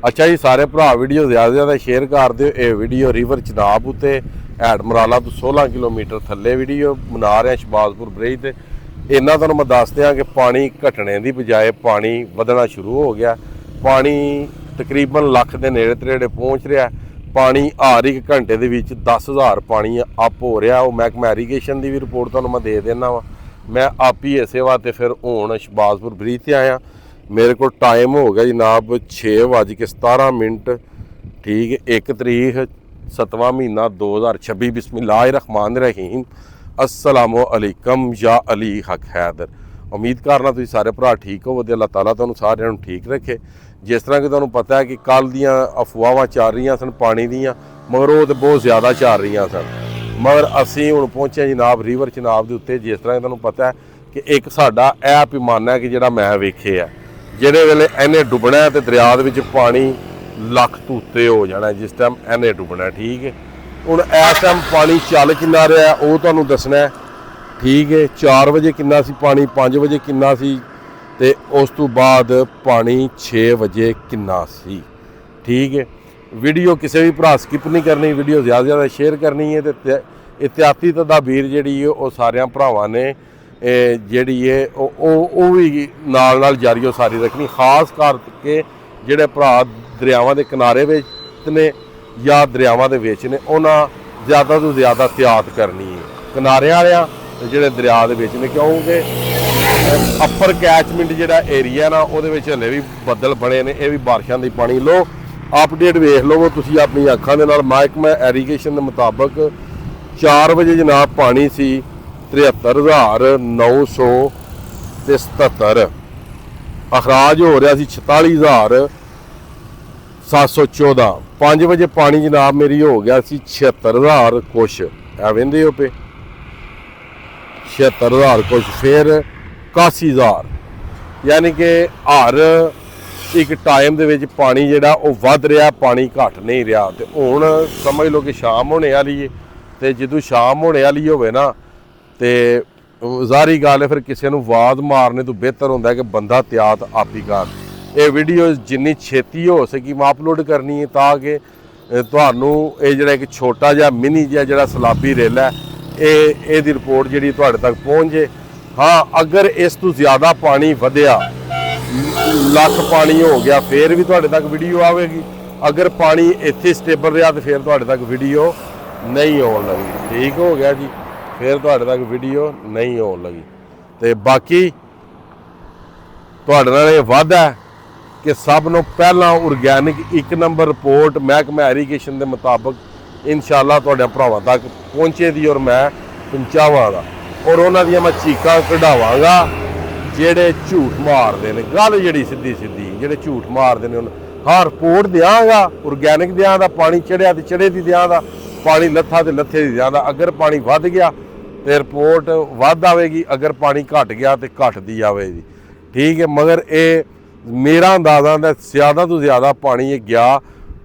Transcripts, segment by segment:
अच्छा जी सारे भरा वीडियो ज़्यादा से ज़्यादा शेयर कर दिओ। ये वीडियो रिवर चनाब उत्ते हैड मराला तो 16 किलोमीटर थल्ले वीडियो बना रहे शहबाजपुर ब्रिज ते। इन्ना तुहानूं मैं दस दियां कि पानी घटने की बजाय पानी वधना शुरू हो गया। पानी तकरीबन लख के नेड़े तनेड़े पहुँच रहा। पानी हर एक घंटे के 10,000 पानी अप हो रहा। वो महकमा एरीगेशन की भी रिपोर्ट तुहानूं मैं दे देना वा। मैं आप ही इसे वास्ते फिर हुण शहबाजपुर ब्रिज से आया। मेरे को टाइम हो गया जनाब 6:17। ठीक है, 1 तरीक 7वां महीना 2026। बिस्मिल्लाहिर्रहमानिर्रहीम। अस्सलामु अलैकुम या अली हक हैदर। उम्मीद करना तुसीं सारे भरा ठीक हो। अल्लाह ताला तुहानूं सारिਆਂ ਨੂੰ ठीक रखे। जिस तरह कि तुहानूं पता है कि कल दियां अफवाहां चल रही सन पानी दियां, मगर वो तो बहुत ज़्यादा चल रही सन। मगर असीं हुण पहुंचे जनाब रिवर चनाब के उत्ते। जिस तरह तुहानूं पता है कि एक साडा ऐ पैमाना है कि जिहड़ा मैं वेखिआ ਜਿਹੜੇ ਵੇਲੇ ਇਹਨੇ ਡੁੱਬਣਾ ਤੇ ਦਰਿਆ ਦੇ ਵਿੱਚ ਪਾਣੀ ਲੱਖ ਤੋਂ ਉੱਤੇ ਹੋ ਜਾਣਾ ਜਿਸ ਟਾਈਮ ਇਹਨੇ ਡੁੱਬਣਾ। ਠੀਕ ਹੈ, ਹੁਣ ਇਸ ਟਾਈਮ ਪਾਣੀ ਚੱਲ ਕਿੰਨਾ ਰਿਹਾ ਉਹ ਤੁਹਾਨੂੰ ਦੱਸਣਾ। ਠੀਕ ਹੈ, 4 ਵਜੇ ਕਿੰਨਾ ਸੀ ਪਾਣੀ, 5 ਵਜੇ ਕਿੰਨਾ ਸੀ ਤੇ ਉਸ ਤੋਂ ਬਾਅਦ ਪਾਣੀ 6 ਵਜੇ ਕਿੰਨਾ ਸੀ। ਠੀਕ ਹੈ, ਵੀਡੀਓ ਕਿਸੇ ਵੀ ਭਰਾ ਸਕਿਪ ਨਹੀਂ ਕਰਨੀ, ਵੀਡੀਓ ਜ਼ਿਆਦਾ ਤੋਂ ਜ਼ਿਆਦਾ ਸ਼ੇਅਰ ਕਰਨੀ ਹੈ ਤੇ ਇhtiyati ਤਦਾਬੀਰ ਜਿਹੜੀ ਹੈ ਉਹ ਸਾਰਿਆਂ ਭਰਾਵਾਂ ਨੇ ਜਿਹੜੀ है वो भी नाल जारी सारी रखनी। खास करके ਜਿਹੜੇ ਭਰਾ ਦਰਿਆਵਾਂ ਦੇ ਕਿਨਾਰੇ ਵਿੱਚ ਨੇ ਜਾਂ ਦਰਿਆਵਾਂ ਦੇ ਵਿੱਚ ਨੇ ਉਹਨਾਂ ਜ਼ਿਆਦਾ ਤੋਂ ਜ਼ਿਆਦਾ ਇhtiyat ਕਰਨੀ ਹੈ। ਕਿਨਾਰੇ ਵਾਲਿਆਂ ਤੇ ਜਿਹੜੇ ਦਰਿਆ ਦੇ ਵਿੱਚ ਨੇ, ਕਿਉਂਕਿ ਅਪਰ ਕੈਚਮੈਂਟ ਜਿਹੜਾ ਏਰੀਆ ਨਾ ਉਹਦੇ ਵਿੱਚ ਹਲੇ ਵੀ ਬੱਦਲ ਬਣੇ ਨੇ। ਇਹ ਵੀ ਬਾਰਿਸ਼ਾਂ ਦੀ ਪਾਣੀ ਲੋ ਅਪਡੇਟ ਵੇਖ ਲਵੋ ਤੁਸੀਂ ਆਪਣੀ ਅੱਖਾਂ ਦੇ ਨਾਲ। ਮਹਿਕਮਾ ਐਰੀਗੇਸ਼ਨ ਦੇ ਮੁਤਾਬਕ 4 ਵਜੇ ਜਨਾਬ ਪਾਣੀ ਸੀ 73,977। ਅਖਰਾਜ ਹੋ ਰਿਹਾ ਸੀ 46,714। 5 ਵਜੇ ਪਾਣੀ ਜਨਾਬ ਮੇਰੀ ਹੋ ਗਿਆ ਸੀ 76,000 ਕੁਛ। ਐ ਵੇਂਦੇ ਹੋ ਪਏ 76,000 ਕੁਛ, ਫਿਰ 81,000। ਯਾਨੀ ਕਿ ਹਰ ਇੱਕ ਟਾਈਮ ਦੇ ਵਿੱਚ ਪਾਣੀ ਜਿਹੜਾ ਉਹ ਵੱਧ ਰਿਹਾ, ਪਾਣੀ ਘਟ ਨਹੀਂ ਰਿਹਾ। ਤੇ ਹੁਣ ਸਮਝ ਲਓ ਕਿ ਸ਼ਾਮ ਹੋਣੇ ਵਾਲੀ ਹੈ ਤੇ ਜਦੋਂ ਸ਼ਾਮ ਹੋਣੇ ਵਾਲੀ ਹੋਵੇ ਨਾ ਤੇ ਜ਼ਾਹਰੀ ਗੱਲ ਹੈ ਫਿਰ ਕਿਸੇ ਨੂੰ ਆਵਾਜ਼ ਮਾਰਨੇ ਤੋਂ ਬਿਹਤਰ ਹੁੰਦਾ ਕਿ ਬੰਦਾ ਇhtiyat ਆਪ ਹੀ ਕਰ। ਇਹ ਵੀਡੀਓ ਜਿੰਨੀ ਛੇਤੀ ਹੋ ਸਕੀ ਮੈਂ ਅਪਲੋਡ ਕਰਨੀ ਹੈ ਤਾਂ ਕਿ ਤੁਹਾਨੂੰ ਇਹ ਜਿਹੜਾ ਇੱਕ ਛੋਟਾ ਜਿਹਾ ਮਿਨੀ ਜਿਹਾ ਜਿਹੜਾ ਸਲਾਬੀ ਰੇਲ ਹੈ ਇਹਦੀ ਰਿਪੋਰਟ ਜਿਹੜੀ ਤੁਹਾਡੇ ਤੱਕ ਪਹੁੰਚ ਜੇ। ਹਾਂ, ਅਗਰ ਇਸ ਤੋਂ ਜ਼ਿਆਦਾ ਪਾਣੀ ਵਧਿਆ, ਲੱਖ ਪਾਣੀ ਹੋ ਗਿਆ, ਫਿਰ ਵੀ ਤੁਹਾਡੇ ਤੱਕ ਵੀਡੀਓ ਆਵੇਗੀ। ਅਗਰ ਪਾਣੀ ਇੱਥੇ ਸਟੇਬਲ ਰਿਹਾ ਤਾਂ ਫਿਰ ਤੁਹਾਡੇ ਤੱਕ ਵੀਡੀਓ ਨਹੀਂ ਆਉਣ ਲੱਗੀ। ਠੀਕ ਹੋ ਗਿਆ ਜੀ, फिर तुहाडे तक वीडियो नहीं आने लगी। तो बाकी तुहाडे नाल वादा है कि सब नूं पहला ऑर्गैनिक 1 नंबर रिपोर्ट महकमा एरीगेशन के मुताबिक इंशाअल्लाह तुहाडे भरावां तक पहुँचे दी और मैं पहुँचावांगा। और उन्हां दियां मैं चीकां कढावांगा जिहड़े झूठ मारदे ने। गल जिहड़ी सीधी सीधी जिहड़े झूठ मारदे ने हाँ रिपोर्ट देंगा, ऑर्गैनिक देंगा। पानी चढ़िया तो चढ़े दी देंगा, पानी लत्था तो लत्थे दी देंगा। अगर पानी वध गया तो रिपोर्ट वध आएगी, अगर पानी घट गया तो घट दी आएगी। ठीक है, मगर ये मेरा अंदाज़ा है ज़्यादा तो ज़्यादा पानी ये गया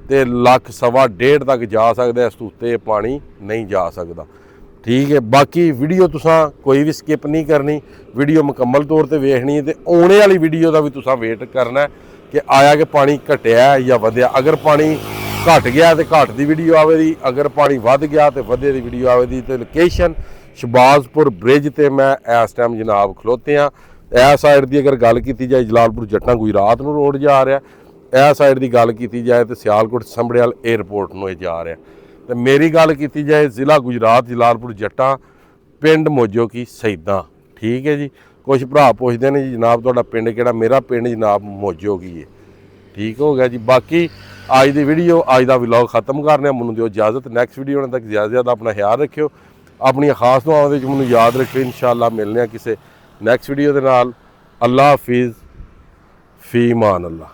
तो लख सवा डेढ़ तक जा सकता, इस उत्ते पानी नहीं जा सकता। ठीक है, बाकी वीडियो तुसां कोई भी स्किप नहीं करनी, वीडियो मुकम्मल तौर पर वेखनी है। तो आने वाली वीडियो का भी तुसां वेट करना है कि आया कि पानी घटिया या वधिया। अगर पानी घट गया तो घट की वीडियो आवेगी, अगर पानी वध गया तो वधे की वीडियो आवेगी। तो लोकेशन शहबाजपुर ब्रिज ते मैं इस टाइम जनाब खलोते हाँ। इस साइड की अगर गल की जाए जलालपुर जट्टां गुजरात नूं रोड जा रहा, इस साइड की गल की जाए तो सियालकोट संभड़ियाल एयरपोर्ट नूं जा रहा। तो मेरी गल की जाए ज़िला गुजरात जलालपुर जट्टां पिंड मोजो की शहीदां। ठीक है जी, कुछ भरा पुछदे ने जी जनाब तुहाडा पिंड किहड़ा। मेरा पिंड जनाब मोजो की है। ठीक हो गया जी। बाकी अज की वीडियो अज का व्लॉग खत्म करने, मैनूं दिओ इजाजत। नैक्सट वीडियो होने तक ज़्यादा से ज़्यादा अपना ख्याल रखियो, अपनी खास दुआवां विच मैनूं याद रखियो। इंशाअल्लाह मिलने किसी नैक्सट वीडियो के नाल। अल्लाह हाफिज़, फी मान अल्लाह।